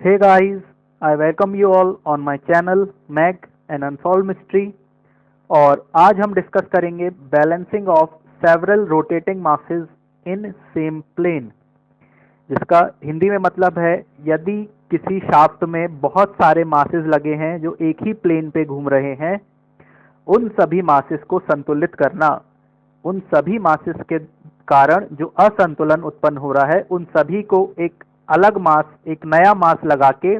Hey guys, I welcome you all on my channel Meg and Unsolved Mystery। और आज हम discuss करेंगे balancing of several rotating masses in same plane, जिसका हिंदी में मतलब है यदि किसी शाफ्ट में बहुत सारे मासेस लगे हैं जो एक ही प्लेन पे घूम रहे हैं, उन सभी मासेस को संतुलित करना। उन सभी मासेस के कारण जो असंतुलन उत्पन्न हो रहा है, उन सभी को एक अलग मास, एक नया मास लगा के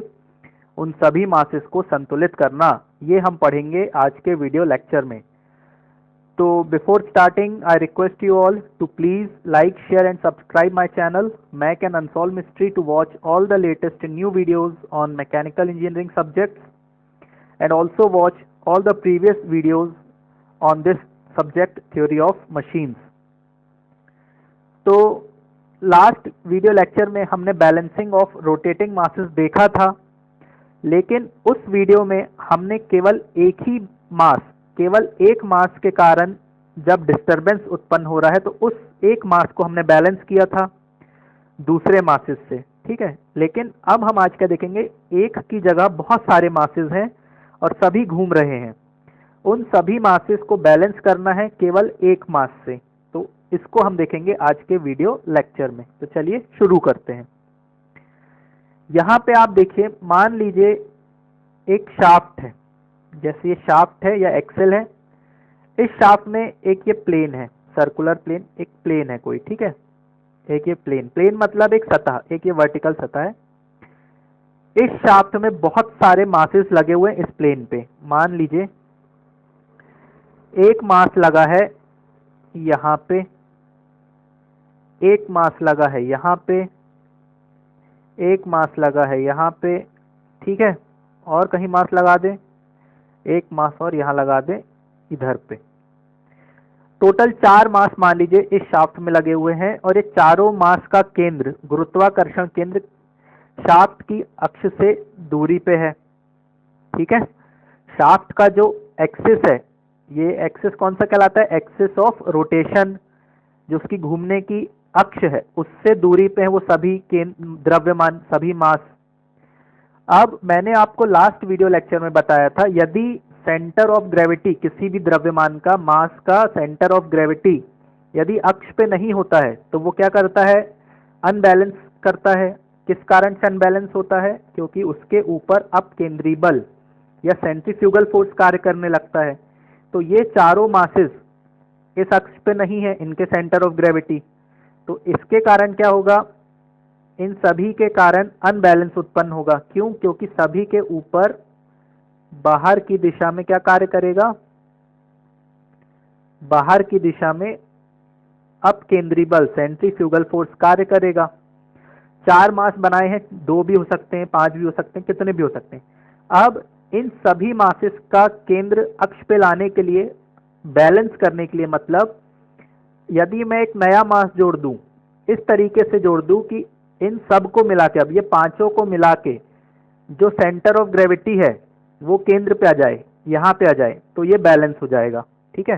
उन सभी मासेस को संतुलित करना, ये हम पढ़ेंगे आज के वीडियो लेक्चर में। तो before starting I request you all to please like, share and subscribe my channel Mac and unsolve mystery to watch all the latest new videos on mechanical engineering subjects and also watch all the previous videos on this subject theory of machines। तो last video lecture में हमने balancing of rotating masses देखा था, लेकिन उस video में हमने केवल एक ही मास, केवल एक मास के कारण जब डिस्टरबेंस उत्पन्न हो रहा है तो उस एक मास को हमने बैलेंस किया था दूसरे मासेस से, ठीक है। लेकिन अब हम आज क्या देखेंगे, एक की जगह बहुत सारे मासेस हैं और सभी घूम रहे हैं। उन सभी मासेस को बैलेंस करना है केवल एक मास से। तो इसको हम देखेंगे आज के वीडियो लेक्चर में। तो चलिए शुरू करते हैं। यहाँ पे आप देखिए, मान लीजिए एक शाफ्ट है, जैसे ये शाफ्ट है या एक्सेल है। इस शाफ्ट में एक ये प्लेन है, सर्कुलर प्लेन, एक प्लेन है कोई, ठीक है। एक ये प्लेन मतलब एक सतह, एक ये वर्टिकल सतह है। इस शाफ्ट में बहुत सारे मासेस लगे हुए हैं इस प्लेन पे। मान लीजिए एक मास लगा है यहाँ पे, एक मास लगा है यहाँ पे, एक मास लगा है यहाँ पे, ठीक है। और कहीं मास लगा दे, एक मास और यहाँ लगा दे इधर पे। टोटल 4 मास मान लीजिए इस शाफ्ट में लगे हुए हैं, और ये चारों मास का केंद्र, गुरुत्वाकर्षण केंद्र शाफ्ट की अक्ष से दूरी पे है, ठीक है। शाफ्ट का जो एक्सिस है, ये एक्सिस कौन सा कहलाता है, एक्सिस ऑफ रोटेशन, जो उसकी घूमने की अक्ष है, उससे दूरी पे है वो सभी द्रव्यमान, सभी मास। अब मैंने आपको लास्ट वीडियो लेक्चर में बताया था, यदि सेंटर ऑफ ग्रेविटी, किसी भी द्रव्यमान का मास का सेंटर ऑफ ग्रेविटी यदि अक्ष पे नहीं होता है तो वो क्या करता है, अनबैलेंस करता है। किस कारण से अनबैलेंस होता है, क्योंकि उसके ऊपर अपकेंद्री बल या सेंट्रीफ्यूगल फोर्स कार्य करने लगता है। तो ये चारों मासेस इस अक्ष पे नहीं है, इनके सेंटर ऑफ ग्रेविटी। तो इसके कारण क्या होगा, इन सभी के कारण अनबैलेंस उत्पन्न होगा। क्यों, क्योंकि सभी के ऊपर बाहर की दिशा में क्या कार्य करेगा, बाहर की दिशा में अपकेंद्री बल, सेंट्रीफ्यूगल फोर्स कार्य करेगा। 4 मास बनाए हैं, 2 भी हो सकते हैं, 5 भी हो सकते हैं, कितने भी हो सकते हैं। अब इन सभी मासेस का केंद्र अक्ष पे लाने के लिए, बैलेंस करने के लिए, मतलब यदि मैं एक नया मास जोड़ दूं, इस तरीके से जोड़ दूं कि इन सब को मिला के, अब ये पांचों को मिला के जो सेंटर ऑफ ग्रेविटी है वो केंद्र पे आ जाए, यहाँ पे आ जाए, तो ये बैलेंस हो जाएगा, ठीक है।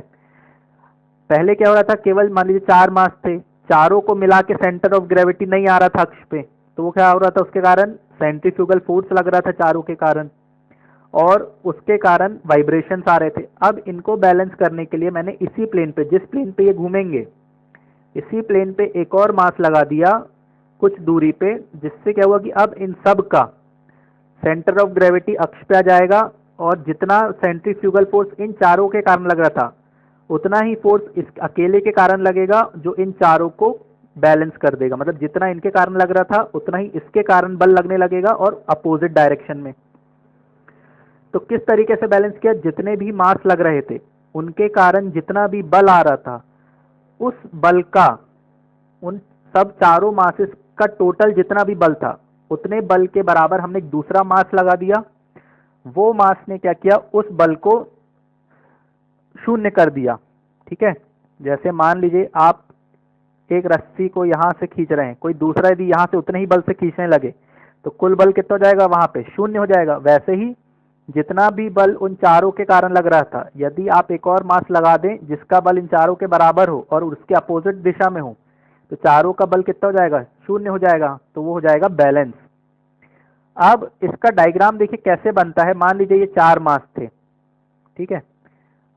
पहले क्या हो रहा था, केवल मान लीजिए 4 मास थे, चारों को मिला के सेंटर ऑफ ग्रेविटी नहीं आ रहा था अक्ष पे, तो वो क्या हो रहा था, उसके कारण सेंट्रीफ्यूगल फोर्स लग रहा था चारों के कारण, और उसके कारण वाइब्रेशंस आ रहे थे। अब इनको बैलेंस करने के लिए मैंने इसी प्लेन पे, जिस प्लेन पे ये घूमेंगे, इसी प्लेन पे एक और मास लगा दिया कुछ दूरी पे, जिससे क्या हुआ कि अब इन सब का सेंटर ऑफ ग्रेविटी अक्ष पे आ जाएगा, और जितना सेंट्रीफ्यूगल फोर्स इन चारों के कारण लग रहा था, उतना ही फोर्स इस अकेले के कारण लगेगा, जो इन चारों को बैलेंस कर देगा। मतलब जितना इनके कारण लग रहा था उतना ही इसके कारण बल लगने लगेगा, और अपोजिट डायरेक्शन में। तो किस तरीके से बैलेंस किया, जितने भी मास लग रहे थे उनके कारण जितना भी बल आ रहा था, उस बल का, उन सब चारों मासेस का टोटल जितना भी बल था, उतने बल के बराबर हमने एक दूसरा मास लगा दिया। वो मास ने क्या किया, उस बल को शून्य कर दिया, ठीक है। जैसे मान लीजिए आप एक रस्सी को यहाँ से खींच रहे हैं, कोई दूसरा यदि यहाँ से उतने ही बल से खींचने लगे तो कुल बल कितना हो जाएगा, वहां पे शून्य हो जाएगा। वैसे ही जितना भी बल उन चारों के कारण लग रहा था, यदि आप एक और मास लगा दें जिसका बल इन चारों के बराबर हो और उसके अपोजिट दिशा में हो, तो चारों का बल कितना हो जाएगा, शून्य हो जाएगा। तो वो हो जाएगा बैलेंस। अब इसका डायग्राम देखिए कैसे बनता है। मान लीजिए ये 4 मास थे, ठीक है।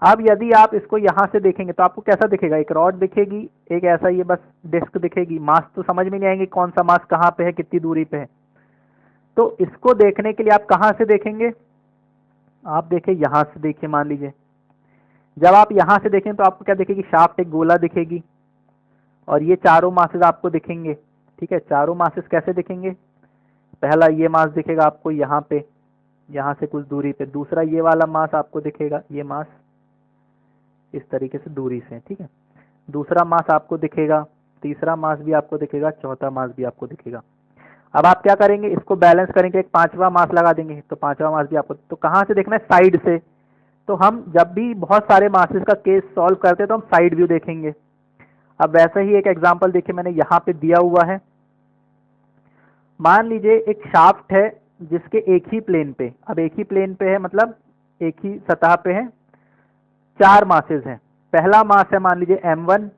अब यदि आप इसको यहाँ से देखेंगे तो आपको कैसा दिखेगा, एक रॉड दिखेगी, एक ऐसा ये बस डिस्क दिखेगी। मास तो समझ में नहीं आएंगे कौन सा मास कहाँ पे है, कितनी दूरी पे है। तो इसको देखने के लिए आप कहाँ से देखेंगे, आप देखिए यहाँ से देखिए। मान लीजिए जब आप यहाँ से देखें तो आपको क्या दिखेगी, शाफ्ट एक गोला दिखेगी और ये चारों मासेस आपको दिखेंगे, ठीक है। चारों मासेस कैसे दिखेंगे, पहला ये मास दिखेगा आपको यहाँ पे, यहाँ से कुछ दूरी पे। दूसरा ये वाला मास आपको दिखेगा, ये मास इस तरीके से दूरी से, ठीक है। दूसरा मास आपको दिखेगा, तीसरा मास भी आपको दिखेगा, चौथा मास भी आपको दिखेगा। अब आप क्या करेंगे, इसको बैलेंस करेंगे, एक पांचवा मास लगा देंगे तो पांचवा मास भी आपको। तो कहाँ से देखना है, साइड से। तो हम जब भी बहुत सारे मासेस का केस सॉल्व करते हैं तो हम साइड व्यू देखेंगे। अब वैसे ही एक एग्जांपल देखिए मैंने यहाँ पे दिया हुआ है। मान लीजिए एक शाफ्ट है जिसके एक ही प्लेन पे, अब एक ही प्लेन पे है मतलब एक ही सतह पे है, 4 मासेस हैं। पहला मास है मान लीजिए m1,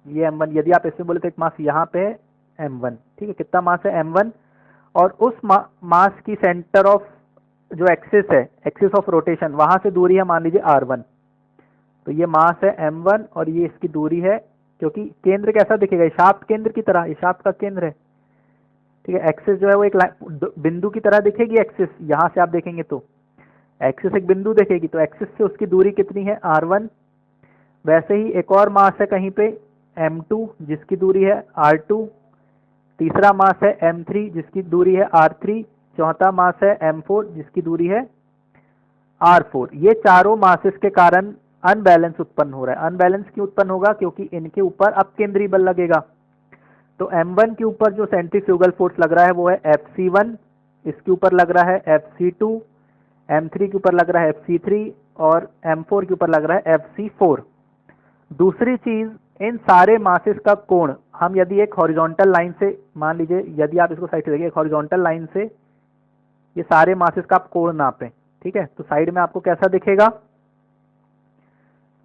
ये m1, यदि आप इसमें बोले तो एक मास यहाँ पे है m1, ठीक है। कितना मास है m1, और उस मास की सेंटर ऑफ जो एक्सिस है, एक्सिस ऑफ रोटेशन, वहां से दूरी है मान लीजिए r1। तो ये मास है m1 और ये इसकी दूरी है, क्योंकि केंद्र कैसा दिखेगा, शाफ्ट केंद्र की तरह, ये शाफ्ट का केंद्र है, ठीक है। एक्सिस जो है वो एक बिंदु की तरह दिखेगी। एक्सिस यहाँ से आप देखेंगे तो एक्सिस एक बिंदु दिखेगी, तो एक्सिस से उसकी दूरी कितनी है, r1। वैसे ही एक और मास है कहीं पे m2 जिसकी दूरी है r2। तीसरा मास है m3 जिसकी दूरी है r3। चौथा मास है m4 जिसकी दूरी है r4। ये चारों मासेस के कारण अनबैलेंस उत्पन्न हो रहा है। अनबैलेंस क्यों उत्पन्न होगा, क्योंकि इनके ऊपर अपकेंद्री बल लगेगा। तो m1 के ऊपर जो सेंट्रीफ्यूगल फोर्स लग रहा है वो है Fc1, इसके ऊपर लग रहा है Fc2, m3 के ऊपर लग रहा है Fc3 और m4 के ऊपर लग रहा है Fc4। दूसरी चीज, इन सारे मासेस का कोण हम यदि एक हॉरिजॉन्टल लाइन से, मान लीजिए यदि आप इसको साइड से देखिए, एक हॉरिजॉन्टल लाइन से ये सारे मासेस का आप कोण नापें, ठीक है। तो साइड में आपको कैसा दिखेगा,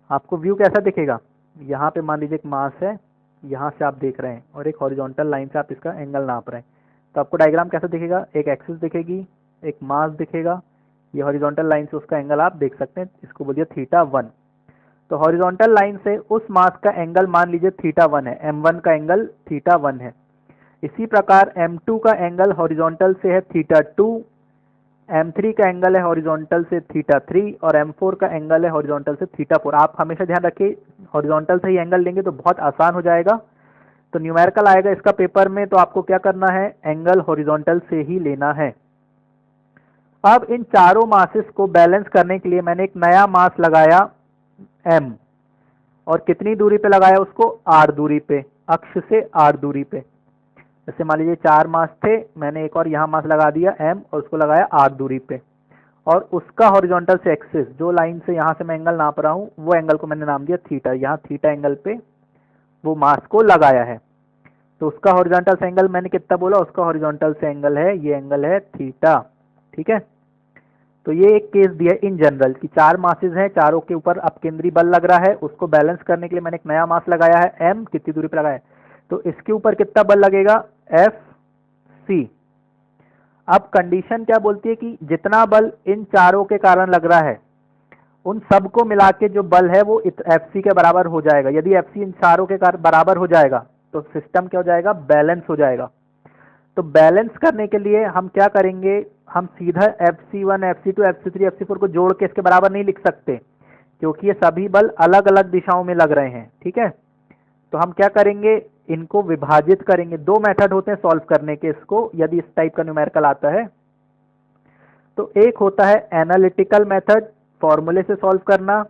आपको व्यू कैसा दिखेगा, यहाँ पे मान लीजिए एक मास है, यहाँ से आप देख रहे हैं और एक हॉरिजॉन्टल लाइन से आप इसका एंगल नाप रहे हैं। तो आपको डायग्राम कैसा दिखेगा, एक एक्सिस दिखेगी, एक मास दिखेगा, ये हॉरिजॉन्टल लाइन से उसका एंगल आप देख सकते हैं, इसको बोलिए θ1। तो हॉरिजॉन्टल लाइन से उस मास का एंगल मान लीजिए θ1 है, m1 का एंगल θ1 है। इसी प्रकार m2 का एंगल हॉरिजॉन्टल से है θ2, m3 का एंगल है हॉरिजॉन्टल से θ3 और m4 का एंगल है हॉरिजॉन्टल से θ4। आप हमेशा ध्यान रखिए हॉरिजॉन्टल से ही एंगल लेंगे तो बहुत आसान हो जाएगा। तो न्यूमेरिकल आएगा इसका पेपर में, तो आपको क्या करना है, एंगल हॉरिजॉन्टल से ही लेना है। अब इन चारों मासेस को बैलेंस करने के लिए मैंने एक नया मास लगाया m, और कितनी दूरी पे लगाया उसको, r दूरी पे, अक्ष से r दूरी पे। जैसे मान लीजिए 4 मास थे, मैंने एक और यहाँ मास लगा दिया m और उसको लगाया r दूरी पे, और उसका हॉरिजॉन्टल से एक्सिस, जो लाइन से यहाँ से मैं एंगल नाप रहा हूँ वो एंगल को मैंने नाम दिया थीटा। यहाँ थीटा एंगल पे वो मास को लगाया है। तो उसका हॉरिजॉन्टल से एंगल मैंने कितना बोला, उसका हॉरिजॉन्टल से एंगल है, ये एंगल है थीटा, ठीक है। तो ये एक केस दिया इन जनरल कि 4 मासेस हैं, चारों के ऊपर अपकेंद्री बल लग रहा है, उसको बैलेंस करने के लिए मैंने एक नया मास लगाया है m, कितनी दूरी पे लगाया है, तो इसके ऊपर कितना बल लगेगा, Fc। अब कंडीशन क्या बोलती है कि जितना बल इन चारों के कारण लग रहा है उन सब को मिला के जो बल है वो Fc के बराबर हो जाएगा। यदि Fc इन चारों के बराबर हो जाएगा तो सिस्टम क्या हो जाएगा, बैलेंस हो जाएगा। तो बैलेंस करने के लिए हम क्या करेंगे, हम सीधा Fc1, Fc2, Fc3, Fc4 को जोड़ के इसके बराबर नहीं लिख सकते, क्योंकि ये सभी बल अलग अलग दिशाओं में लग रहे हैं, ठीक है। तो हम क्या करेंगे, इनको विभाजित करेंगे। 2 मेथड होते हैं सॉल्व करने के इसको, यदि इस टाइप का न्यूमेरिकल आता है तो एक होता है एनालिटिकल मेथड, फॉर्मूले से सॉल्व करना।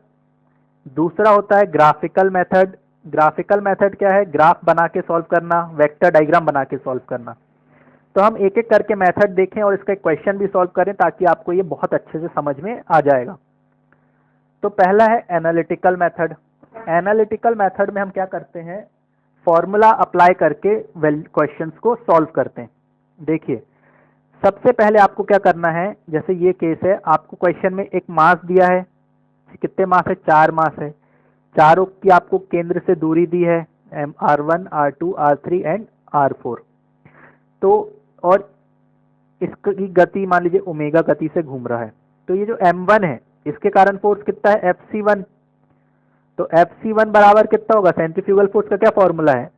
दूसरा होता है ग्राफिकल मेथड। ग्राफिकल मेथड क्या है, ग्राफ बना के सॉल्व करना, वेक्टर डायग्राम बना के सॉल्व करना। तो हम एक एक करके मेथड देखें और इसका एक क्वेश्चन भी सॉल्व करें ताकि आपको ये बहुत अच्छे से समझ में आ जाएगा। तो पहला है एनालिटिकल मेथड। एनालिटिकल मेथड में हम क्या करते हैं, फॉर्मूला अप्लाई करके क्वेश्चंस को सॉल्व करते हैं। देखिए सबसे पहले आपको क्या करना है, जैसे ये केस है, आपको क्वेश्चन में एक मास दिया है, कितने मास है, 4 मास है, चारों की आपको केंद्र से दूरी दी है r1, r2, r3 and r4। तो और इसकी गति मान लीजिए ओमेगा गति से घूम रहा है, तो ये जो m1 है इसके कारण फोर्स कितना है Fc1। तो Fc1 बराबर कितना होगा, सेंट्रीफ्यूगल फोर्स का क्या फॉर्मूला है,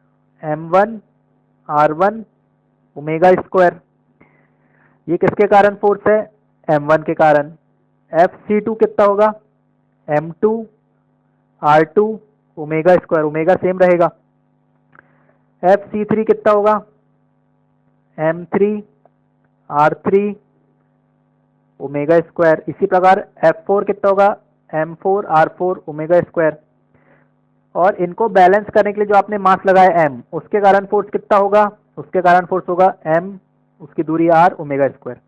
m1r1 ओमेगा स्क्वायर। ये किसके कारण फोर्स है, m1 के कारण। Fc2 कितना होगा, m2r2 omega square, omega same रहेगा। Fc3 कितना होगा, m3r3 ओमेगा स्क्वायर। इसी प्रकार F4 कितना होगा, m4r4 ओमेगा स्क्वायर। और इनको बैलेंस करने के लिए जो आपने मास लगाया m, उसके कारण फोर्स कितना होगा, उसके कारण फोर्स होगा m, उसकी दूरी r ओमेगा स्क्वायर।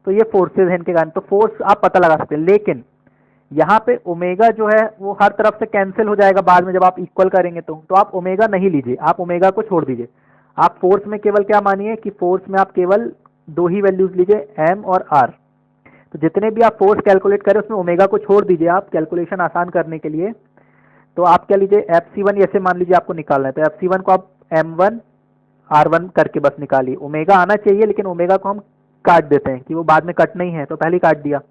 तो ये फोर्सेज हैं इनके कारण। तो फोर्स आप पता लगा सकते हैं, लेकिन यहाँ पे ओमेगा जो है वो हर तरफ से कैंसिल हो जाएगा बाद में जब आप इक्वल करेंगे। तो आप ओमेगा नहीं लीजिए, आप ओमेगा को छोड़ दीजिए। आप फोर्स में केवल क्या मानिए कि फोर्स में आप केवल दो ही वैल्यूज लीजिए, m और r। तो जितने भी आप फोर्स कैलकुलेट करें उसमें ओमेगा को छोड़ दीजिए आप कैलकुलेशन आसान करने के लिए। तो आप क्या लीजिए, Fc1 ऐसे मान लीजिए आपको निकालना है, तो Fc1 को आप m1 r1 करके बस निकालिए। ओमेगा आना चाहिए लेकिन ओमेगा को हम काट देते हैं कि वो बाद में कट नहीं है, तो पहले ही काट दिया।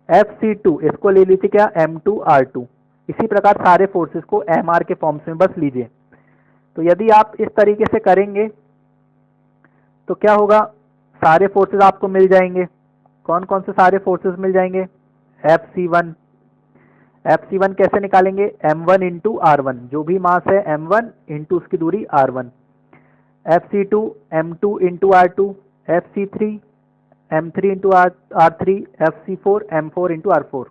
Fc2 इसको ले लीजिए क्या, m2 r2। इसी प्रकार सारे फोर्सेस को mr के फॉर्म्स में बस लीजिए। तो यदि आप इस तरीके से करेंगे तो क्या होगा, सारे फोर्सेस आपको मिल जाएंगे। कौन कौन से सारे फोर्सेस मिल जाएंगे, Fc1। Fc1 कैसे निकालेंगे, m1 इंटू r1, जो भी मास है m1 इंटू उसकी दूरी r1। Fc2 m2 into r2, Fc3 m3 into r3, Fc4 m4 into r4,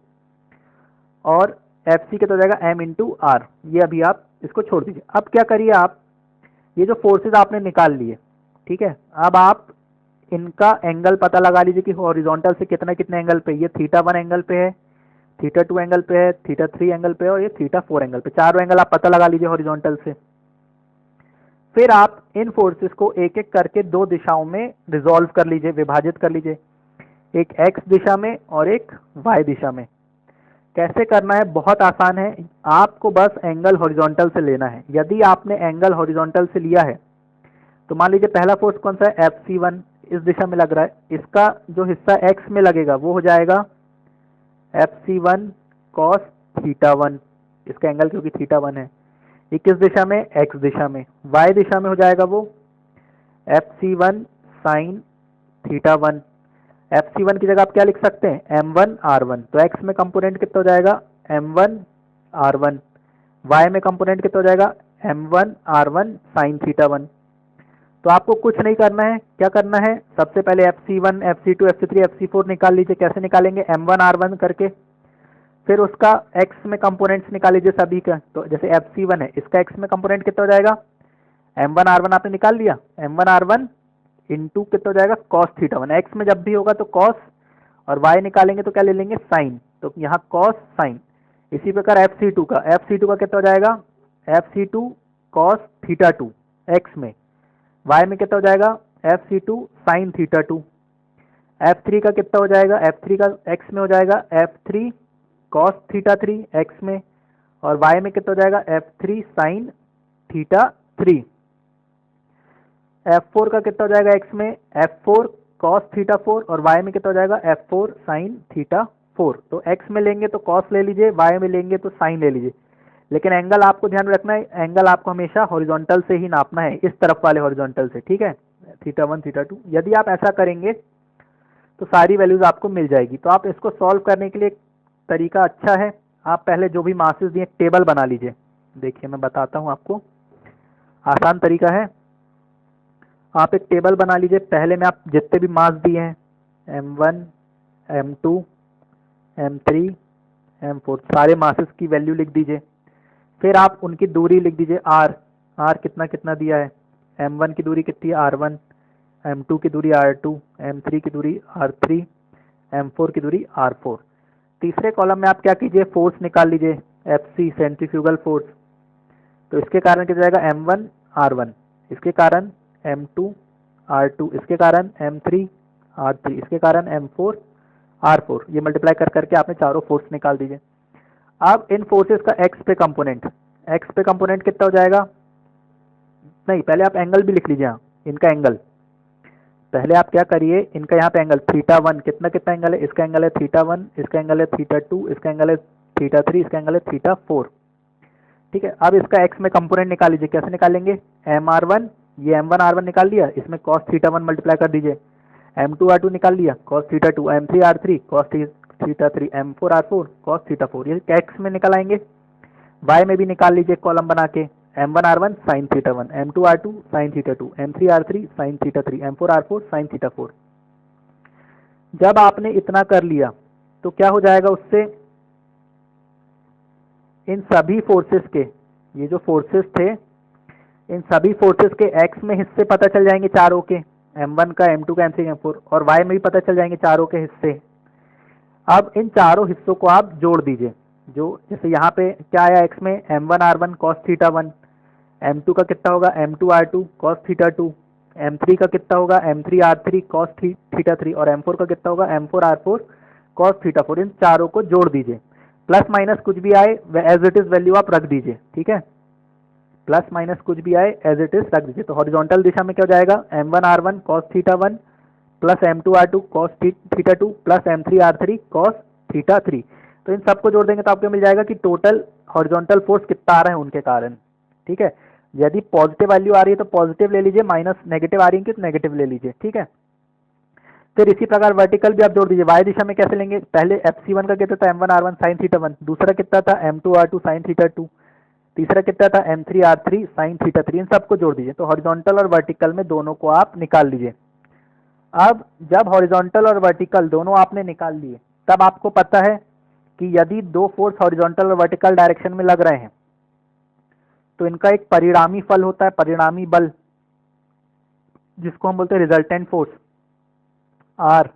और Fc कितना हो जाएगा m इंटू r। ये अभी आप इसको छोड़ दीजिए। अब क्या करिए, आप ये जो फोर्सेज आपने निकाल लिए, ठीक है, अब आप इनका एंगल पता लगा लीजिए कि हॉरिजॉन्टल से कितना कितने एंगल पे। ये θ1 एंगल पे है, θ2 एंगल पे है, θ3 एंगल पे है, और ये θ4 एंगल पे। चारों एंगल आप पता लगा लीजिए हॉरिजॉन्टल से। फिर आप इन फोर्सेस को एक एक करके दो दिशाओं में रिजॉल्व कर लीजिए, विभाजित कर लीजिए, एक x दिशा में और एक y दिशा में। कैसे करना है, बहुत आसान है, आपको बस एंगल हॉरिजॉन्टल से लेना है। यदि आपने एंगल हॉरिजॉन्टल से लिया है तो मान लीजिए पहला फोर्स कौन सा है, Fc1 इस दिशा में लग रहा है, इसका जो हिस्सा x में लगेगा वो हो जाएगा Fc1 cos θ1, इसका एंगल क्योंकि θ1 है। ये किस दिशा में, x दिशा में। y दिशा में हो जाएगा वो Fc1 sin θ1। Fc1 की जगह आप क्या लिख सकते हैं, m1 r1। तो x में कंपोनेंट कितना हो जाएगा, m1 r1। y में कंपोनेंट कितना हो जाएगा, m1 r1 sin θ1। तो आपको कुछ नहीं करना है, क्या करना है, सबसे पहले Fc1 Fc2 Fc3 Fc4 निकाल लीजिए। कैसे निकालेंगे, m1 r1 करके। फिर उसका x में कंपोनेंट्स निकाल लीजिए सभी का। तो जैसे Fc1 है, इसका x में कंपोनेंट कितना हो जाएगा, m1 r1 आपने निकाल लिया, m1 r1 इंटू कितना हो जाएगा cos θ1। x में जब भी होगा तो cos, और y निकालेंगे तो क्या ले लेंगे, sin। तो यहाँ cos sin। इसी प्रकार Fc2 का कितना हो जाएगा, Fc2 cos θ2 x में, y में कितना हो जाएगा Fc2 sin θ2। F3 का कितना हो जाएगा, F3 का x में हो जाएगा F3 cos θ3 x में, और y में कितना हो जाएगा F3 sin θ3। F4 का कितना हो जाएगा x में, F4 cos θ4, और y में कितना हो जाएगा F4 sin θ4। तो x में लेंगे तो cos ले लीजिए, y में लेंगे तो sin ले लीजिए। लेकिन एंगल आपको ध्यान रखना है, एंगल आपको हमेशा हॉरिजॉन्टल से ही नापना है, इस तरफ वाले हॉरिजॉन्टल से, ठीक है, θ1 θ2। यदि आप ऐसा करेंगे तो सारी वैल्यूज आपको मिल जाएगी। तो आप इसको सॉल्व करने के लिए एक तरीका अच्छा है, आप पहले जो भी मासेस दिए टेबल बना लीजिए। देखिए मैं बताता हूँ आपको, आसान तरीका है। आप एक टेबल बना लीजिए, पहले में आप जितने भी मास दिए हैं m1 m2 m3 m4 सारे मासेस की वैल्यू लिख दीजिए। फिर आप उनकी दूरी लिख दीजिए, r कितना कितना दिया है, m1 की दूरी कितनी है r1, m2 की दूरी r2, m3 की दूरी r3, m4 की दूरी r4। तीसरे कॉलम में आप क्या कीजिए, फोर्स निकाल लीजिए, Fc सेंट्रीफ्यूगल फोर्स। तो इसके कारण क्या जाएगा, m1 r1, इसके कारण m2 r2, इसके कारण m3 r3, इसके कारण m4 r4। ये मल्टीप्लाई कर करके आपने चारों फोर्स निकाल दीजिए। अब इन फोर्सेस का x पे कंपोनेंट कितना हो जाएगा, नहीं पहले आप एंगल भी लिख लीजिए, इनका एंगल। पहले आप क्या करिए, इनका यहाँ पे एंगल थीटा 1 कितना कितना एंगल है, इसका एंगल है थीटा 1, इसका एंगल है थीटा 2, इसका एंगल है थीटा 3, इसका एंगल है थीटा 4। ठीक है, अब इसका एक्स में कंपोनेंट निकाल लीजिए। कैसे निकालेंगे, M r1, ये M1r1 निकाल लिया, इसमें कॉस थीटा 1 मल्टीप्लाई कर दीजिए। M2r2 निकाल लिया, cos theta 2, M3r3 cos theta 3, M4r4 cos theta 4। ये एक्स में निकाल आएंगे। वाई में भी निकाल लीजिए कॉलम बना के, M1r1 sign theta 1, M2r2 sign theta 2, M3r3 sign theta 3, M4r4 sine theta 4। जब आपने इतना कर लिया तो क्या हो जाएगा, उससे इन सभी फोर्सेस के, ये जो फोर्सेस थे, इन सभी फोर्सेस के एक्स में हिस्से पता चल जाएंगे चारों के, M1 का, M2 का, M3 का, M4, और वाई में भी पता चल जाएंगे चारों के हिस्से। अब इन चारों हिस्सों को आप जोड़ दीजिए। जो जैसे यहाँ पे क्या आया एक्स में, M1r1 कॉस थीटा 1, M2 का कितना होगा, M2r2 कॉस थीटा 2, M3 का कितना होगा, M3r3 कॉस थीटा 3, और M4 का कितना होगा, M4r4 कॉस थीटा 4। इन चारों को जोड़ दीजिए। प्लस माइनस कुछ भी आए एज इट इज वैल्यू आप रख दीजिए। ठीक है, प्लस माइनस कुछ भी आए एज इट इज रख दीजिए। तो हॉरिजॉन्टल दिशा में क्या हो जाएगा, M1r1 cos theta 1 plus M2r2 cos theta 2 plus M3r3 cos theta 3। तो इन सबको जोड़ देंगे तो आपको मिल जाएगा कि टोटल हॉरिजॉन्टल फोर्स कितना आ रहा है उनके कारण। ठीक है, यदि पॉजिटिव वैल्यू आ रही है तो पॉजिटिव ले लीजिए, माइनस नेगेटिव आ रही है तो नेगेटिव ले लीजिए। ठीक है, फिर इसी प्रकार वर्टिकल भी आप जोड़ दीजिए। वाई दिशा में कैसे लेंगे, पहले FC1 का कितना था, M1r1 साइन थीटा 1, दूसरा कितना था, M2r2 साइन थीटा 2, तीसरा कितना था, M3r3 साइन थीटा 3। इन सबको जोड़ दीजिए। तो हॉरिजॉन्टल और वर्टिकल में दोनों को आप निकाल लीजिए। अब जब हॉरिजॉन्टल और वर्टिकल दोनों आपने निकाल लिए, तब आपको पता है कि यदि दो फोर्स हॉरिजॉन्टल और वर्टिकल डायरेक्शन में लग रहे हैं तो इनका एक परिणामी फल होता है, परिणामी बल, जिसको हम बोलते हैं रिजल्टेंट फोर्स, आर।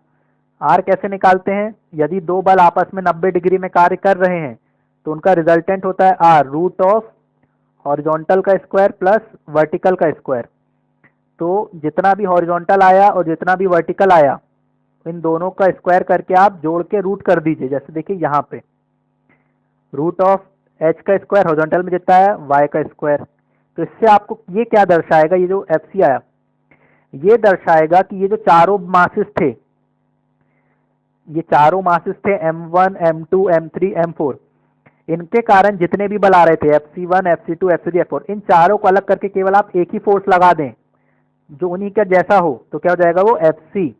आर कैसे निकालते हैं, यदि दो बल आपस में 90 डिग्री में कार्य कर रहे हैं तो उनका रिजल्टेंट होता है आर, रूट ऑफ हॉरिजॉन्टल का स्क्वायर प्लस वर्टिकल का स्क्वायर। तो जितना भी हॉरिजॉन्टल आया और जितना भी वर्टिकल आया, इन दोनों का स्क्वायर करके आप जोड़ के रूट कर दीजिए। जैसे देखिए यहाँ पे रूट ऑफ एच का स्क्वायर हॉरिजॉन्टल में जितना आया, वाई का स्क्वायर। तो इससे आपको ये क्या दर्शाएगा, ये जो FC आया, ये दर्शाएगा कि ये जो चारों मासेस थे, ये चारों मासेस थे M1, M2, M3, M4, इनके कारण जितने भी बल आ रहे थे FC1, FC2, FC3, F4, इन चारों को अलग करके केवल आप एक ही फोर्स लगा दें जो उन्हीं का जैसा हो, तो क्या हो जाएगा वो FC।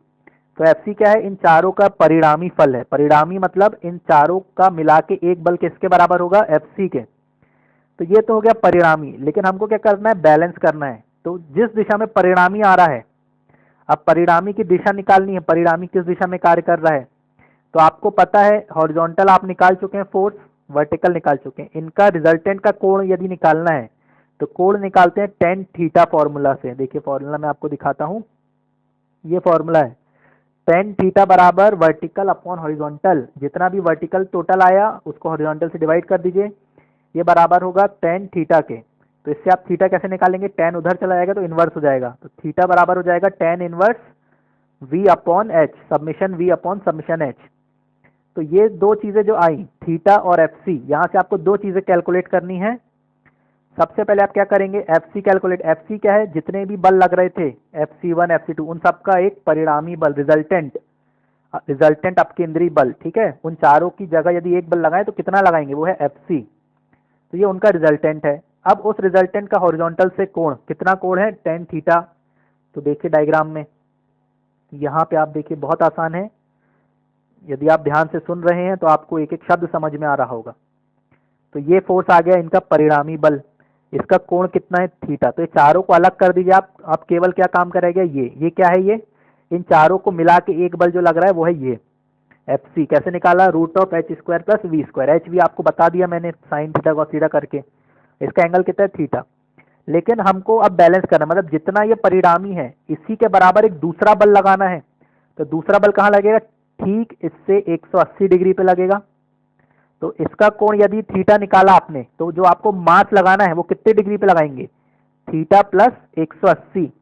तो FC क्या है, इन चारों का परिणामी फल है। परिणामी मतलब इन चारों का मिला के एक बल किसके बराबर होगा, FC के। तो ये तो हो गया परिणामी, लेकिन हमको क्या करना है, बैलेंस करना है। तो जिस दिशा में परिणामी आ रहा है, अब परिणामी की दिशा निकालनी है, परिणामी किस दिशा में कार्य कर रहा है। तो आपको पता है हॉरिजॉन्टल आप निकाल चुके हैं फोर्स, वर्टिकल निकाल चुके हैं, इनका रिजल्टेंट का कोण यदि निकालना है तो कोण निकालते हैं टेन थीटा फॉर्मूला से। देखिए फॉर्मूला मैं आपको दिखाता हूं, ये फॉर्मूला है टेन थीटा बराबर वर्टिकल अपॉन हॉरिजॉन्टल। जितना भी वर्टिकल टोटल आया उसको हॉरिजॉन्टल से डिवाइड कर दीजिए, ये बराबर होगा टेन थीटा के। तो इससे आप थीटा कैसे निकालेंगे, टेन उधर चला जाएगा तो इन्वर्स हो जाएगा, तो थीटा बराबर हो जाएगा tan inverse V upon H, submission V upon submission H. तो ये दो चीजें जो आई, थीटा और FC, यहां से आपको दो चीजें कैलकुलेट करनी है। सबसे पहले आप क्या करेंगे, FC कैलकुलेट। FC क्या है, जितने भी बल लग रहे थे FC1, FC2, उन सबका एक परिणामी बल, रिजल्टेंट अपकेंद्री बल। ठीक है, उन चारों की जगह यदि एक बल लगाए तो कितना लगाएंगे, वो है FC। तो ये उनका रिजल्टेंट है। अब उस रिजल्टेंट का हॉरिजॉन्टल से कोण, कितना कोण है, टेन थीटा। तो देखिए डायग्राम में, यहाँ पे आप देखिए बहुत आसान है, यदि आप ध्यान से सुन रहे हैं तो आपको एक एक शब्द समझ में आ रहा होगा। तो ये फोर्स आ गया इनका परिणामी बल, इसका कोण कितना है, थीटा। तो ये चारों को अलग कर दीजिए आप केवल क्या काम करेंगे, ये क्या है, ये इन चारों को मिला के एक बल जो लग रहा है वो है ये FC। कैसे निकाला, root of H square plus V square. H भी आपको बता दिया मैंने साइन थीटा कॉस थीटा करके, इसका एंगल कितना है, थीटा। लेकिन हमको अब बैलेंस करना, मतलब जितना ये परिणामी है इसी के बराबर एक दूसरा बल लगाना है। तो दूसरा बल कहाँ लगेगा, ठीक इससे 180 डिग्री पे लगेगा। तो इसका कोण यदि थीटा निकाला आपने, तो जो आपको मास लगाना है वो कितने डिग्री पे लगाएंगे, थीटा प्लस 180।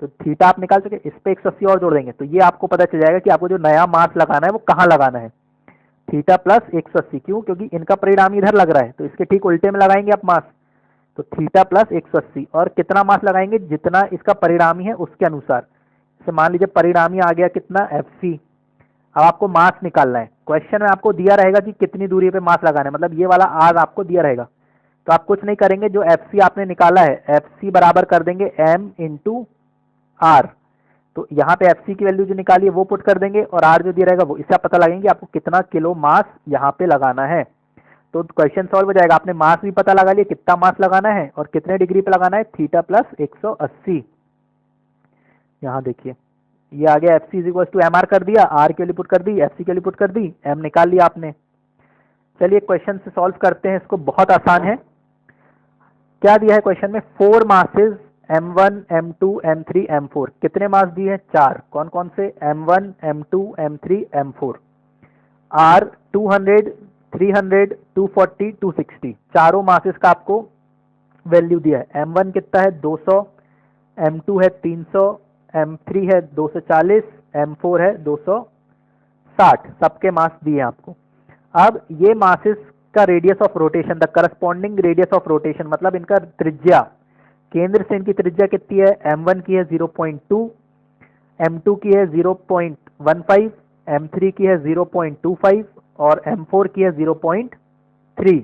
तो थीटा आप निकाल सके, इस पे 180 और जोड़ देंगे तो ये आपको पता चल जाएगा कि आपको जो नया मास लगाना है वो कहाँ लगाना है, थीटा प्लस 180। क्यों, क्योंकि इनका परिणाम इधर लग रहा है, तो इसके ठीक उल्टे में लगाएंगे आप मास। तो थीटा प्लस 180, और कितना मास लगाएंगे, जितना इसका परिणामी है उसके अनुसार। जैसे मान लीजिए परिणामी आ गया कितना FC। अब आपको मास निकालना है। क्वेश्चन में आपको दिया रहेगा कि कितनी दूरी पे मास लगाना है, मतलब ये वाला R आपको दिया रहेगा। तो आप कुछ नहीं करेंगे, जो FC आपने निकाला है FC बराबर कर देंगे M इंटू R। तो यहाँ पे FC की वैल्यू जो निकाली है वो पुट कर देंगे और R जो दिया रहेगा वो, इससे आप पता लगाएंगे आपको कितना किलो मास यहाँ पे लगाना है। तो क्वेश्चन सॉल्व हो जाएगा। आपने मास भी पता लगा लिया कितना मास लगाना है और कितने डिग्री पे लगाना है, थीटा प्लस 180। यहाँ देखिए ये आ गया FC is two M R कर दिया, R के लिए पुट कर दी, FC के लिए पुट कर दी, M निकाल लिया आपने। चलिए क्वेश्चन से सॉल्व करते हैं इसको, बहुत आसान है। क्या दिया है क्वेश्चन में, 4 masses M1 M2 M3 M4। कितने मास दिए हैं, 4। कौन कौन से, M1 M2 M3 M4। R 200 300 240 260, चारों मासेस का आपको वैल्यू दिया है। M1 कितना है, 200, M2 है 300, M3 है 240, M4 है 260, सबके मास दिए आपको। अब ये मासेस का radius of rotation, the corresponding radius of rotation, मतलब इनका त्रिज्या, केंद्र से इनकी त्रिज्या कितनी है, M1 की है 0.2, M2 की है 0.15, M3 की है 0.25 और M4 की है 0.3।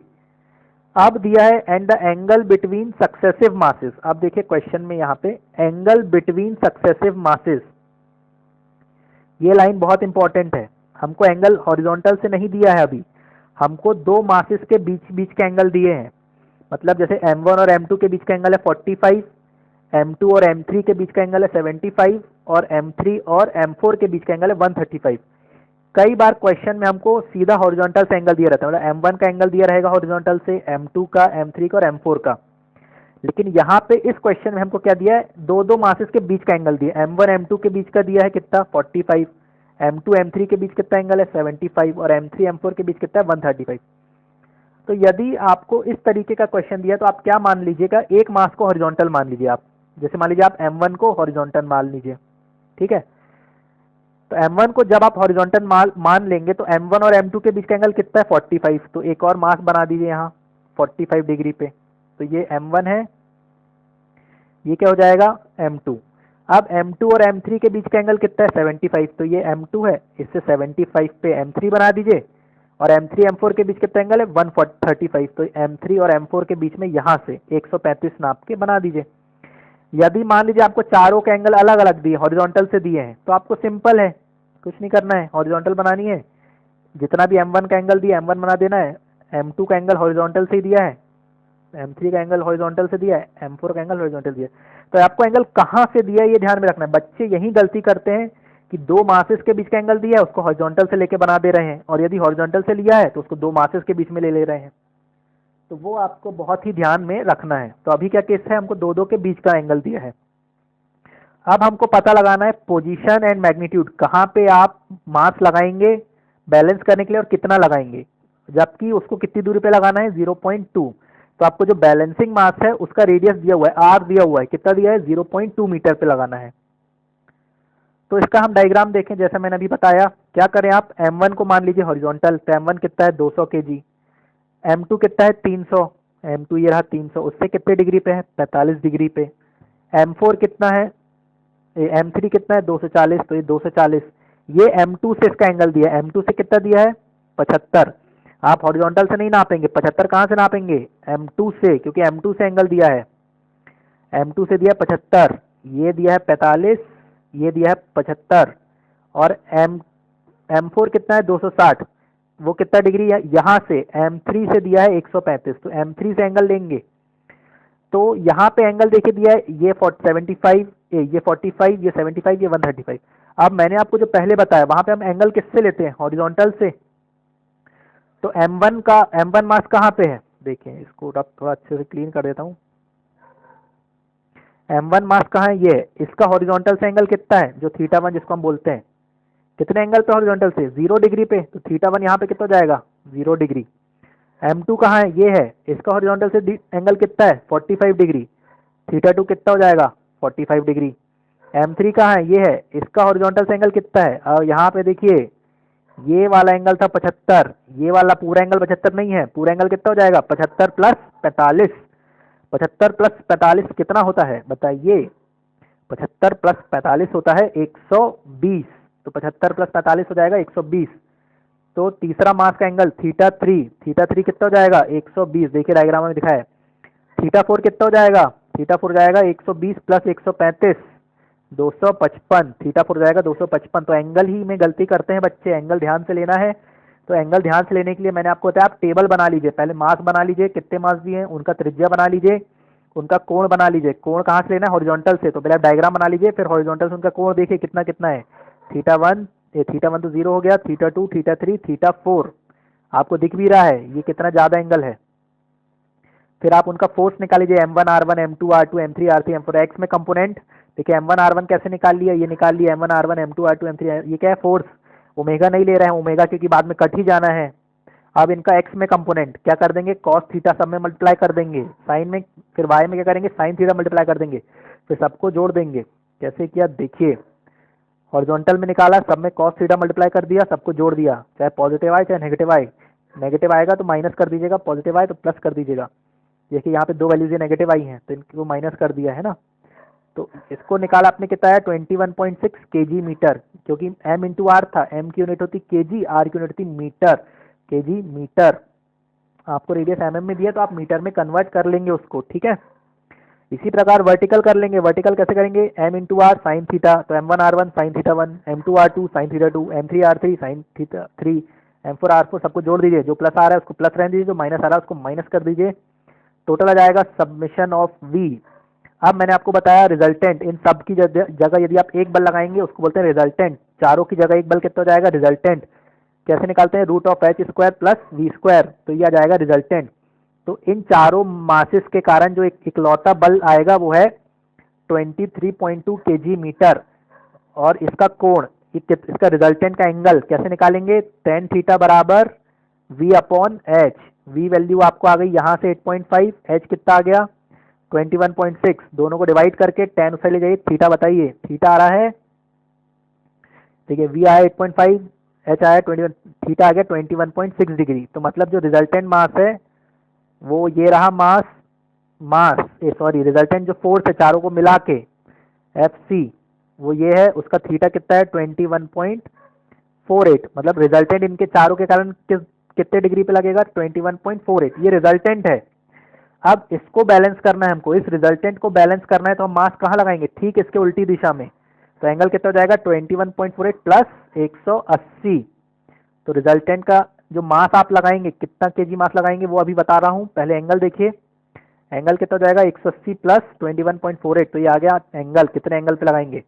अब दिया है and the angle between successive masses. अब देखिए क्वेश्चन में यहाँ पे एंगल बिटवीन सक्सेसिव मासेस, ये लाइन बहुत इंपॉर्टेंट है। हमको एंगल हॉरिजॉन्टल से नहीं दिया है अभी, हमको दो मासेस के बीच बीच के एंगल दिए हैं। मतलब जैसे M1 और M2 के बीच का एंगल है 45, M2 और M3 के बीच का एंगल है 75 और M3 और M4 के बीच का एंगल है 135। कई बार क्वेश्चन में हमको सीधा हॉरिजॉन्टल से एंगल दिया रहता है, मतलब M1 का एंगल दिया रहेगा हॉरिजॉन्टल से, M2 का, M3 का और M4 का। लेकिन यहाँ पे इस क्वेश्चन में हमको क्या दिया है, दो दो मासेस के बीच का एंगल दिया है। M1 M2 के बीच का दिया है कितना, 45, M2 M3 के बीच कितना एंगल है 75 और M3 M4 के बीच कितना है 135। तो यदि आपको इस तरीके का क्वेश्चन दिया तो आप क्या मान लीजिएगा, एक मास को हॉरिजॉन्टल मान लीजिए आप। जैसे मान लीजिए आप M1 को हॉरिजॉन्टल मान लीजिए, ठीक है। तो M1 को जब आप हॉरिजॉन्टल मान लेंगे तो M1 और M2 के बीच का एंगल कितना है 45, तो एक और मास बना दीजिए यहाँ 45 डिग्री पे। तो ये M1 है, ये क्या हो जाएगा M2। अब M2 और M3 के बीच का एंगल कितना है 75, तो ये M2 है, इससे 75 पे M3 बना दीजिए और M3 M4 के बीच कितना एंगल है 135, तो M3 और M4 के बीच में यहाँ से 135 नाप के बना दीजिए। यदि मान लीजिए आपको चारों के एंगल अलग अलग दिए, हॉरिजॉन्टल से दिए हैं, तो आपको सिंपल है, कुछ नहीं करना है, हॉरिजॉन्टल बनानी है। जितना भी M1 का एंगल दिया M1 बना देना है, M2 का एंगल हॉरिजॉन्टल से ही दिया है, M3 का एंगल हॉरिजॉन्टल से दिया है, M4 का एंगल हॉरिजॉन्टल दिया है। तो आपको एंगल कहाँ से दिया है ये ध्यान में रखना है। बच्चे यही गलती करते हैं कि दो मासेस के बीच का एंगल दिया है उसको हॉरिजॉन्टल से लेके बना दे रहे हैं, और यदि हॉरिजॉन्टल से लिया है तो उसको दो मासेस के बीच में ले रहे हैं। तो वो आपको बहुत ही ध्यान में रखना है। तो अभी क्या केस है, हमको दो दो के बीच का एंगल दिया है। अब हमको पता लगाना है पोजीशन एंड मैग्नीट्यूड, कहाँ पे आप मास लगाएंगे बैलेंस करने के लिए और कितना लगाएंगे, जबकि उसको कितनी दूरी पे लगाना है 0.2। तो आपको जो बैलेंसिंग मास है उसका रेडियस दिया हुआ है, R दिया हुआ है, कितना दिया है 0.2 मीटर पे लगाना है। तो इसका हम डायग्राम देखें, जैसा मैंने अभी बताया। क्या करें आप, M1 को मान लीजिए हॉरिजॉन्टल, तो M1 कितना है 200 kg, M2 कितना है 300, M2 ये रहा 300, उससे कितने डिग्री पे है 45 डिग्री पे। M4 कितना है, M3 कितना है 240, तो ये 240। ये M2 से इसका एंगल दिया है, M2 से कितना दिया है 75। आप हॉरिजॉन्टल से नहीं नापेंगे, 75 कहाँ से नापेंगे, M2 से, क्योंकि M2 से एंगल दिया है, M2 से दिया है 75, ये दिया है 45, ये दिया है 75 और M4 कितना है 260, वो कितना डिग्री है, यहाँ से M3 से दिया है 135, तो M3 से एंगल लेंगे। तो यहाँ पे एंगल देखिए दिया है ये 75, ये 45, ये 75, ये 135। अब मैंने आपको जो पहले बताया वहां पे हम एंगल किससे लेते हैं, हॉरिजॉन्टल से। तो M1 मास कहाँ पे है, देखिए इसको थोड़ा अच्छे से क्लीन कर देता हूँ। M1 मास कहाँ है, ये इसका हॉरिजॉन्टल से एंगल कितना है, जो θ1 जिसको हम बोलते हैं, कितने एंगल पे हॉरिजॉन्टल से 0 डिग्री पे, तो θ1 यहाँ पे कितना जाएगा 0 डिग्री। M2 कहाँ है, ये है, इसका हॉरिजॉन्टल से एंगल कितना है 45 डिग्री, θ2 कितना हो जाएगा 45 डिग्री। M3 कहाँ है, ये है, इसका हॉरिजॉन्टल से एंगल कितना है, और यहाँ पे देखिए ये वाला एंगल था 75, ये वाला पूरा एंगल 75 नहीं है, पूरा एंगल कितना हो जाएगा 75 प्लस 45, 75 प्लस 45 कितना होता है बताइए 75 प्लस 45 होता है 120, तो 75 प्लस 45 हो जाएगा 120। तो तीसरा मास का एंगल थीटा 3 कितना हो जाएगा 120, देखिए डायग्राम में दिखा है। थीटा 4 कितना हो जाएगा, थीटा 4 जाएगा 120 प्लस 135 255, थीटा 4 जाएगा 255। तो एंगल ही में गलती करते हैं बच्चे, एंगल ध्यान से लेना है। तो एंगल ध्यान से लेने के लिए मैंने आपको बताया आप टेबल बना लीजिए, पहले मास बना लीजिए, कितने मास दिए हैं उनका त्रिज्या बना लीजिए, उनका कोण बना लीजिए। कोण कहाँ से लेना है, हॉरिजॉन्टल से। तो पहले आप डायग्राम बना लीजिए, फिर हॉरिजॉन्टल से उनका कोण देखिए कितना कितना है। थीटा 1 तो 0 हो गया, थीटा 2, थीटा 3, थीटा 4 आपको दिख भी रहा है ये कितना ज़्यादा एंगल है। फिर आप उनका फोर्स निकाल लीजिए, M1 R1 M2 R2 M3 R3 M4 x में कंपोनेंट। देखिए M1 R1 कैसे निकाल लिया, ये निकाल लिया M1 R1 M2 R2 M3, ये क्या है फोर्स, ओमेगा नहीं ले रहे हैं, ओमेगा क्योंकि बाद में कट ही जाना है। अब इनका एक्स में कंपोनेंट क्या कर देंगे, कॉस थीटा सब में मल्टीप्लाई कर देंगे, साइन में, फिर वाई में क्या करेंगे, साइन थीटा मल्टीप्लाई कर देंगे, फिर सबको जोड़ देंगे। कैसे किया देखिए, हॉरिजॉन्टल में निकाला, सब में कॉस थीटा मल्टीप्लाई कर दिया, सबको जोड़ दिया, चाहे पॉजिटिव आए चाहे नेगेटिव आए। नेगेटिव आएगा तो माइनस कर दीजिएगा, पॉजिटिव आए तो प्लस कर दीजिएगा। देखिए यहाँ पे दो वैल्यूज नेगेटिव आई हैं तो इनको माइनस कर दिया है ना। तो इसको निकाला आपने कितना है 21.6 केजी मीटर, क्योंकि m इंटू आर था, m की यूनिट होती केजी, r की यूनिट होती मीटर, केजी मीटर। आपको रेडियस mm में दिया तो आप मीटर में कन्वर्ट कर लेंगे उसको, ठीक है। इसी प्रकार वर्टिकल कर लेंगे, वर्टिकल कैसे करेंगे, m into R sine theta, तो m1 r1 sine theta 1, m2 r2 sine theta 2, m3 r3 sine theta 3, m4 r4 सबको जोड़ दीजिए, जो प्लस आ रहा है उसको प्लस रहने दीजिए, जो माइनस आ रहा है उसको माइनस कर दीजिए। टोटल आ जाएगा सबमिशन ऑफ v। अब मैंने आपको बताया रिजल्टेंट, इन सब की जगह यदि आप एक बल लगाएंगे उसको बोलते हैं रिजल्टेंट, चारों की जगह एक बल कितना हो जाएगा रिजल्टेंट। कैसे निकालते हैं, root of H square plus V square, तो ये आ जाएगा रिजल्टेंट। तो इन चारों मासेस के कारण जो एक इकलौता बल आएगा वो है 23.2 केजी मीटर। और इसका कोण, इसका रिजल्टेंट का एंगल कैसे निकालेंगे, टेन थीटा बराबर v upon H. v value आपको आ गई यहाँ से 8.5, एच कितना आ गया 21.6, दोनों को डिवाइड करके टेन उसे ले जाइए, थीटा बताइए, थीटा आ रहा है, देखिए v आया 8.5, एच आया 21, थीटा आ गया 21.6 डिग्री। तो मतलब जो रिजल्टेंट मास है वो ये रहा, रिजल्टेंट जो फोर्स है चारों को मिला के एफ सी वो ये है, उसका थीटा कितना है 21.48, मतलब रिजल्टेंट इनके चारों के कारण कितने डिग्री पे लगेगा 21.48, ये रिजल्टेंट है। अब इसको बैलेंस करना है हमको, इस रिजल्टेंट को बैलेंस करना है, तो हम मास कहाँ लगाएंगे, ठीक इसके उल्टी दिशा में। तो एंगल कितना हो जाएगा 21.48 प्लस 180। तो रिजल्टेंट का जो मास आप लगाएंगे, कितना केजी मास लगाएंगे वो अभी बता रहा हूँ, पहले एंगल देखिए। एंगल कितना हो जाएगा 180 प्लस 21.48, तो ये आ गया एंगल, कितने एंगल पे लगाएंगे।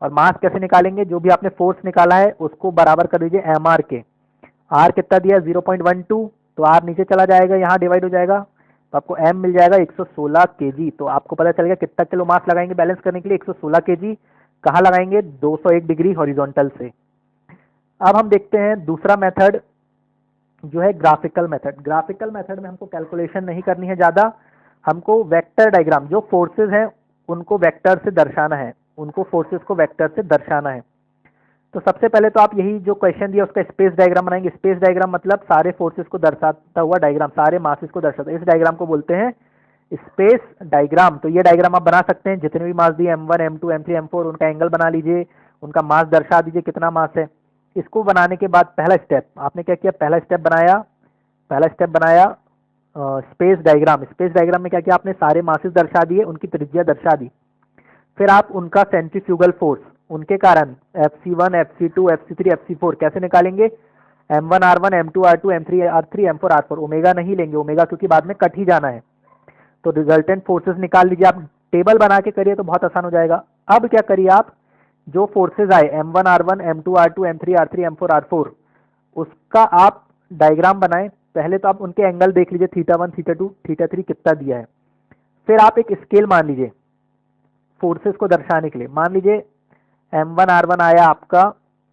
और मास कैसे निकालेंगे, जो भी आपने फोर्स निकाला है उसको बराबर कर दीजिए एम आर के। आर कितना दिया 0.12, तो आर नीचे चला जाएगा, यहाँ डिवाइड हो जाएगा, तो आपको एम मिल जाएगा 116 केजी। तो आपको पता चल गया कितना किलो मास लगाएंगे बैलेंस करने के लिए, 116 केजी। कहाँ लगाएंगे 201 डिग्री हॉरिजॉन्टल से। अब हम देखते हैं दूसरा मेथड जो है ग्राफिकल मेथड। ग्राफिकल मेथड में हमको कैलकुलेशन नहीं करनी है ज़्यादा, हमको वेक्टर डायग्राम, जो फोर्सेस हैं उनको वेक्टर से दर्शाना है, उनको फोर्सेस को वेक्टर से दर्शाना है। तो सबसे पहले तो आप यही जो क्वेश्चन दिया उसका स्पेस डायग्राम बनाएंगे। स्पेस डायग्राम मतलब सारे फोर्सेस को दर्शाता हुआ डायग्राम, सारे मासेस को दर्शाता है, इस डायग्राम को बोलते हैं स्पेस डायग्राम। तो ये डायग्राम आप बना सकते हैं, जितने भी मास दिए M1 M2 M3 M4 उनका एंगल बना लीजिए, उनका मास दर्शा दीजिए कितना मास है। इसको बनाने के बाद पहला स्टेप आपने क्या किया, पहला स्टेप बनाया स्पेस डायग्राम। स्पेस डायग्राम में क्या किया आपने, सारे मासेस दर्शा दिए, उनकी त्रिज्या दर्शा दी। फिर आप उनका सेंट्रीफ्यूगल फोर्स, उनके कारण FC1 FC2 FC3 FC4 कैसे निकालेंगे, M1 R1 M2 R2 M3 R3 M4 R4, omega नहीं लेंगे, ओमेगा क्योंकि बाद में कट ही जाना है। तो रिजल्टेंट फोर्सेस निकाल लीजिए, आप टेबल बना के करिए तो बहुत आसान हो जाएगा। अब क्या करिए आप, जो फोर्सेस आए M1 R1 M2 R2 M3 R3 M4 R4 उसका आप डायग्राम बनाएं। पहले तो आप उनके एंगल देख लीजिए, थीटा 1 थीटा 2 थीटा 3 कितना दिया है। फिर आप एक स्केल मान लीजिए फोर्सेस को दर्शाने के लिए, मान लीजिए M1 R1 आया आपका,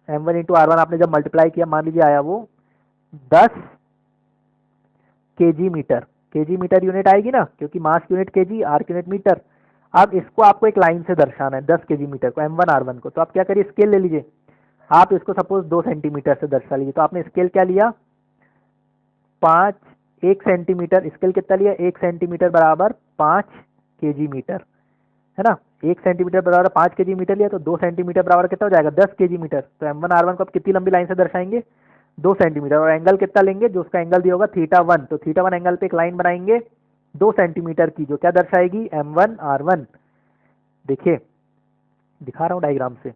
M1 इंटू R1 आपने जब मल्टीप्लाई किया मान लीजिए आया वो 10 KG metre, KG metre unit आएगी ना, क्योंकि mass unit KG, R unit metre. अब इसको आपको एक लाइन से दर्शाना है 10 केजी मीटर को, M1 R1 को। तो आप क्या करिए, स्केल ले लीजिए, आप इसको सपोज 2 सेंटीमीटर से दर्शा लीजिए। तो आपने स्केल क्या लिया 1 सेंटीमीटर, स्केल कितना लिया 1 सेंटीमीटर बराबर 5 केजी मीटर, है ना। 1 सेंटीमीटर बराबर 5 केजी मीटर लिया, तो 2 सेंटीमीटर बराबर कितना हो जाएगा 10 केजी मीटर। तो M1R1 को आप कितनी लंबी लाइन से दर्शाएंगे 2 सेंटीमीटर, और एंगल कितना लेंगे जो उसका एंगल दिया होगा θ1, तो θ1 एंगल पे एक लाइन बनाएंगे 2 सेंटीमीटर की, जो क्या दर्शाएगी M1R1। देखिए दिखा रहा हूँ डायग्राम से।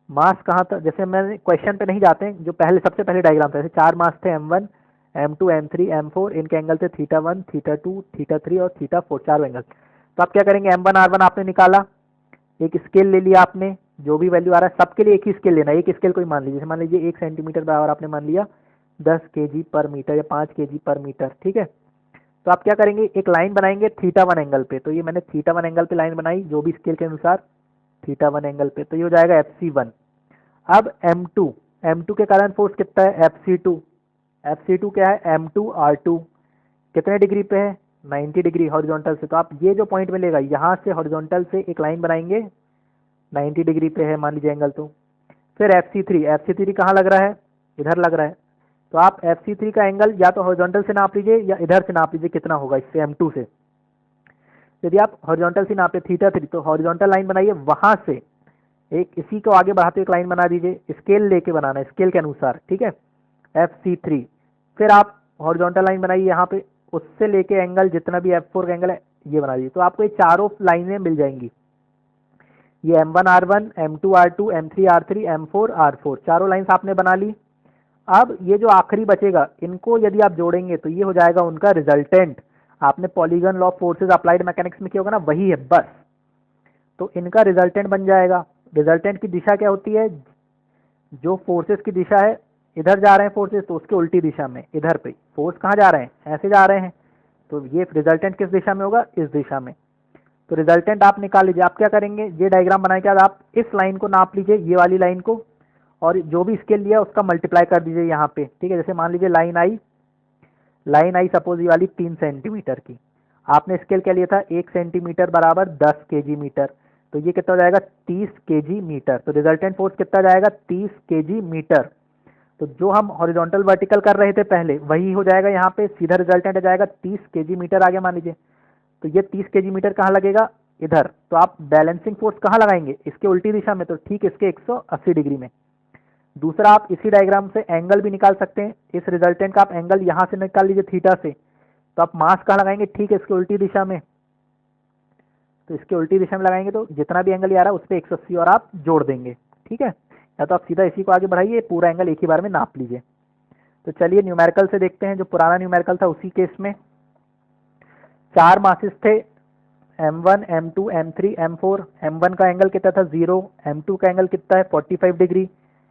मास कहाँ था, जैसे मैंने क्वेश्चन पे नहीं जाते हैं, जो पहले सबसे पहले डायग्राम था, जैसे 4 मास थे M1 M2 M3 M4, इनके एंगल थे θ1 θ2 θ3 और θ4, चारों एंगल। तो आप क्या करेंगे M1R1 आपने निकाला, एक स्केल ले लिया आपने, जो भी वैल्यू आ रहा है सबके लिए एक ही स्केल लेना है, एक स्केल कोई मान लीजिए, जैसे मान लीजिए 1 सेंटीमीटर बराबर आपने मान लिया 10 केजी पर मीटर या 5 केजी पर मीटर, ठीक है। तो आप क्या करेंगे, एक लाइन बनाएंगे θ1 एंगल पे, तो ये मैंने θ1 एंगल पे लाइन बनाई जो भी स्केल के अनुसार θ1 एंगल पे, तो ये हो जाएगा FC1। अब M2 के कारण फोर्स कितना है FC2 क्या है M2R2, कितने डिग्री पे है 90 डिग्री हॉरिजॉन्टल से। तो आप ये जो पॉइंट मिलेगा यहाँ से हॉरिजॉन्टल से एक लाइन बनाएंगे 90 डिग्री पे है मान लीजिए एंगल। तो फिर FC3 कहाँ लग रहा है, इधर लग रहा है। तो आप FC3 का एंगल या तो हॉरिजॉन्टल से नाप लीजिए या इधर से नाप लीजिए कितना होगा इससे M2 से। यदि आप हॉरिजॉन्टल से नापे θ3, तो हॉरिजॉन्टल लाइन बनाइए, वहां से एक इसी को आगे बढ़ाते एक लाइन बना दीजिए, स्केल लेके बनाना है स्केल के अनुसार, ठीक है FC3। फिर आप हॉरिजॉन्टल लाइन बनाइए यहाँ पे, उससे लेके एंगल जितना भी F4 का एंगल है ये बना दीजिए। तो आपको ये चारों लाइनें मिल जाएंगी, ये M1R1 M2R2 M3R3 M4R4, चारों लाइन्स आपने बना ली। अब ये जो आखिरी बचेगा, इनको यदि आप जोड़ेंगे तो ये हो जाएगा उनका रिजल्टेंट। आपने polygon law of forces applied mechanics में किया होगा ना, वही है बस। तो इनका रिजल्टेंट बन जाएगा। रिजल्टेंट की दिशा क्या होती है, जो फोर्सेस की दिशा है, इधर जा रहे हैं फोर्सेस तो उसके उल्टी दिशा में इधर पे फोर्स कहाँ जा रहे हैं, ऐसे जा रहे हैं, तो ये रिजल्टेंट किस दिशा में होगा, इस दिशा में। तो रिजल्टेंट आप निकाल लीजिए। आप क्या करेंगे, ये डायग्राम बनाने के बाद आप इस लाइन को नाप लीजिए, ये वाली लाइन को, और जो भी स्केल लिया उसका मल्टीप्लाई कर दीजिए यहाँ पे, ठीक है। जैसे मान लीजिए लाइन आई सपोज ये वाली 3 सेंटीमीटर की, आपने स्केल क्या लिया था 1 सेंटीमीटर बराबर 10 केजी मीटर, तो ये कितना हो जाएगा 30 केजी मीटर। तो रिजल्टेंट फोर्स कितना जाएगा 30 केजी मीटर। तो जो हम हॉरिजॉन्टल वर्टिकल कर रहे थे पहले वही हो जाएगा यहाँ पे, सीधा रिजल्टेंट आ जाएगा 30 केजी मीटर आ गया मान लीजिए। तो ये 30 केजी मीटर कहाँ लगेगा, इधर। तो आप बैलेंसिंग फोर्स कहाँ लगाएंगे, इसके उल्टी दिशा में, तो ठीक इसके 180 डिग्री में। दूसरा, आप इसी डायग्राम से एंगल भी निकाल सकते हैं, इस रिजल्टेंट का आप एंगल यहाँ से निकाल लीजिए थीटा से, तो आप मास कहाँ लगाएंगे, ठीक है इसके उल्टी दिशा में। तो इसके उल्टी दिशा में लगाएंगे तो जितना भी एंगल आ रहा है उस पर 180 और आप जोड़ देंगे, ठीक है। या तो आप सीधा इसी को आगे बढ़ाइए, पूरा एंगल एक ही बार में नाप लीजिए। तो चलिए न्यूमेरिकल से देखते हैं, जो पुराना न्यूमेरिकल था उसी केस में 4 मासेस थे M1 M2 M3 M4। M1 का एंगल कितना था 0, M2 का एंगल कितना है 45 डिग्री,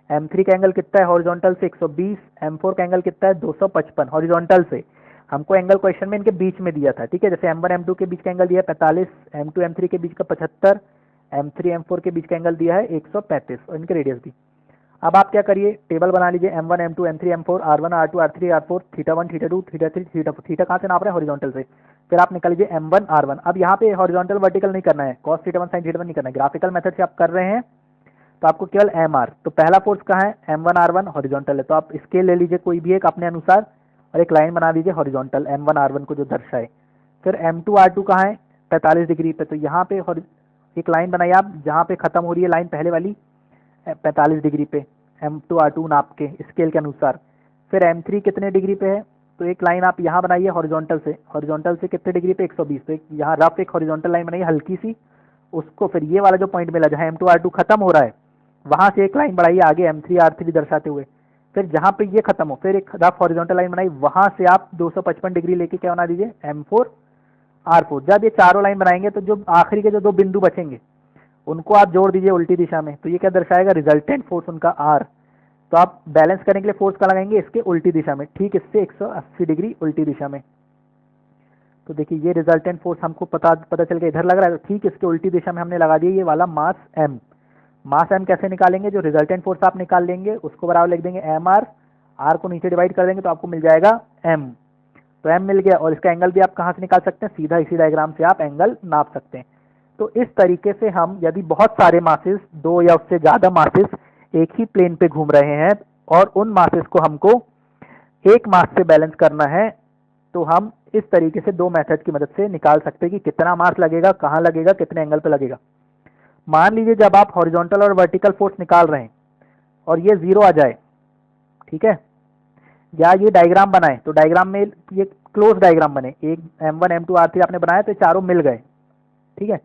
M3 का एंगल कितना है हॉरिजॉन्टल से 120, M4 का एंगल कितना है 255 हॉरिजॉन्टल से। हमको एंगल क्वेश्चन में इनके बीच में दिया था, ठीक है। जैसे M1 M2 के बीच का एंगल दिया है 45, M2 M3 के बीच का 75, M3 M4 के बीच का एंगल दिया है 135 और इनके रेडियस भी। अब आप क्या करिए, टेबल बना लीजिए M1 M2 M3 M4 R1 R2 R3 R4 θ1 θ2 θ3 θ4। Theta कहाँ से नाप रहे हैं हॉरिजॉन्टल से। फिर आप निकाल लीजिए M1 R1। अब यहाँ पे हॉरिजॉन्टल वर्टिकल नहीं करना है, cos θ1 sin θ1 नहीं करना है, ग्राफिकल मेथड से आप कर रहे हैं तो आपको केवल MR। तो पहला फोर्स कहाँ है M1 R1 हॉरिजॉन्टल है, तो आप स्केल ले लीजिए कोई भी एक अपने अनुसार और एक लाइन बना दीजिए हॉरिजॉन्टल M1 R1 को जो दर्शाए। फिर M2 R2 कहाँ है 45 डिग्री पे, तो यहाँ पे एक लाइन बनाइए आप जहाँ पे खत्म हो रही है लाइन पहले वाली 45 डिग्री पे, M2 R2 नाप के स्केल के अनुसार। फिर M3 कितने डिग्री पे है, तो एक लाइन आप यहाँ बनाइए हॉरिजॉन्टल से कितने डिग्री पे 120, तो एक यहाँ रफ एक हॉरिजॉन्टल लाइन बनाइए हल्की सी उसको। फिर ये वाला जो पॉइंट मिला जहाँ M2 R2 खत्म हो रहा है वहाँ से एक लाइन बढ़ाइए आगे M3 R3 दर्शाते हुए। फिर जहाँ पे ये खत्म हो फिर एक रफ हॉरिजॉन्टल लाइन बनाई, वहाँ से आप 255 डिग्री लेके क्या बना दीजिए M4 R4। जब ये चारों लाइन बनाएंगे तो जो आखिरी के जो 2 बिंदु बचेंगे उनको आप जोड़ दीजिए उल्टी दिशा में, तो ये क्या दर्शाएगा रिजल्टेंट फोर्स उनका R। तो आप बैलेंस करने के लिए फोर्स का लगाएंगे इसके उल्टी दिशा में, ठीक इससे 180 डिग्री उल्टी दिशा में। तो देखिए ये रिजल्टेंट फोर्स हमको पता चल गया इधर लग रहा है, तो ठीक इसके उल्टी दिशा में हमने लगा दिया ये वाला मास M। मास M कैसे निकालेंगे, जो रिजल्टेंट फोर्स आप निकाल लेंगे उसको बराबर लिख देंगे MR, R को नीचे डिवाइड कर देंगे तो आपको मिल जाएगा M। तो M मिल गया, और इसका एंगल भी आप कहाँ से निकाल सकते हैं, सीधा इसी डायग्राम से आप एंगल नाप सकते हैं। तो इस तरीके से हम यदि बहुत सारे मासेस 2 या उससे ज़्यादा मासेस एक ही प्लेन पे घूम रहे हैं और उन मासेस को हमको एक मास से बैलेंस करना है, तो हम इस तरीके से 2 मेथड की मदद से निकाल सकते हैं कि कितना मास लगेगा, कहाँ लगेगा, कितने एंगल पे लगेगा। मान लीजिए जब आप हॉरिजॉन्टल और वर्टिकल फोर्स निकाल रहे हैं और ये जीरो आ जाए, ठीक है, या ये डायग्राम बनाए तो डायग्राम में ये क्लोज डायग्राम बने, एक M1 M2 R3 आपने बनाया तो चारों मिल गए, ठीक है,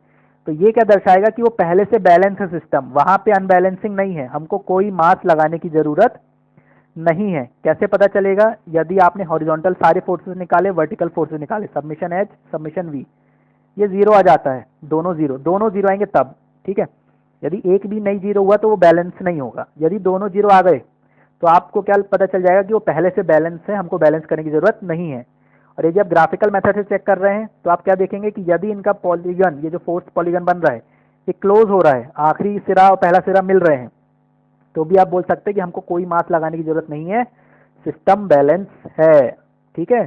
तो ये क्या दर्शाएगा कि वो पहले से बैलेंस है सिस्टम, वहां पे अनबैलेंसिंग नहीं है, हमको कोई मास लगाने की जरूरत नहीं है। कैसे पता चलेगा? यदि आपने हॉरिजॉन्टल सारे फोर्सेस निकाले, वर्टिकल फोर्सेस निकाले, सबमिशन H सबमिशन V, ये जीरो आ जाता है, दोनों जीरो आएंगे तब, ठीक है। यदि एक भी नहीं जीरो हुआ तो वो बैलेंस नहीं होगा। यदि दोनों जीरो आ गए तो आपको क्या पता चल जाएगा कि वो पहले से बैलेंस है, हमको बैलेंस करने की जरूरत नहीं है। और ये जब ग्राफिकल मेथड से चेक कर रहे हैं तो आप क्या देखेंगे कि यदि इनका पॉलीगन, ये जो फोर्स पॉलीगन बन रहा है, ये क्लोज हो रहा है, आखिरी सिरा और पहला सिरा मिल रहे हैं, तो भी आप बोल सकते हैं कि हमको कोई मास लगाने की जरूरत नहीं है, सिस्टम बैलेंस है, ठीक है।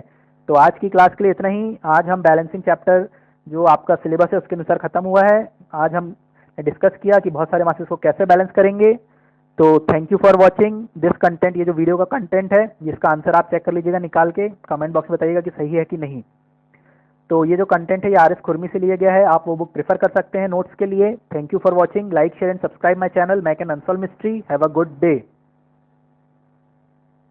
तो आज की क्लास के लिए इतना ही। आज हम बैलेंसिंग चैप्टर जो आपका सिलेबस है उसके अनुसार खत्म हुआ है। आज हम डिस्कस किया कि बहुत सारे मासेस को कैसे बैलेंस करेंगे। तो thank you for watching this content. ये जो वीडियो का कंटेंट है जिसका आंसर आप चेक कर लीजिएगा निकाल के, कमेंट बॉक्स में बताइएगा कि सही है कि नहीं। तो ये जो कंटेंट है ये RS खुरमी से लिया गया है, आप वो बुक प्रेफर कर सकते हैं नोट्स के लिए। Thank you for watching, like share and subscribe my channel Mac and unsolve mystery. Have a good day.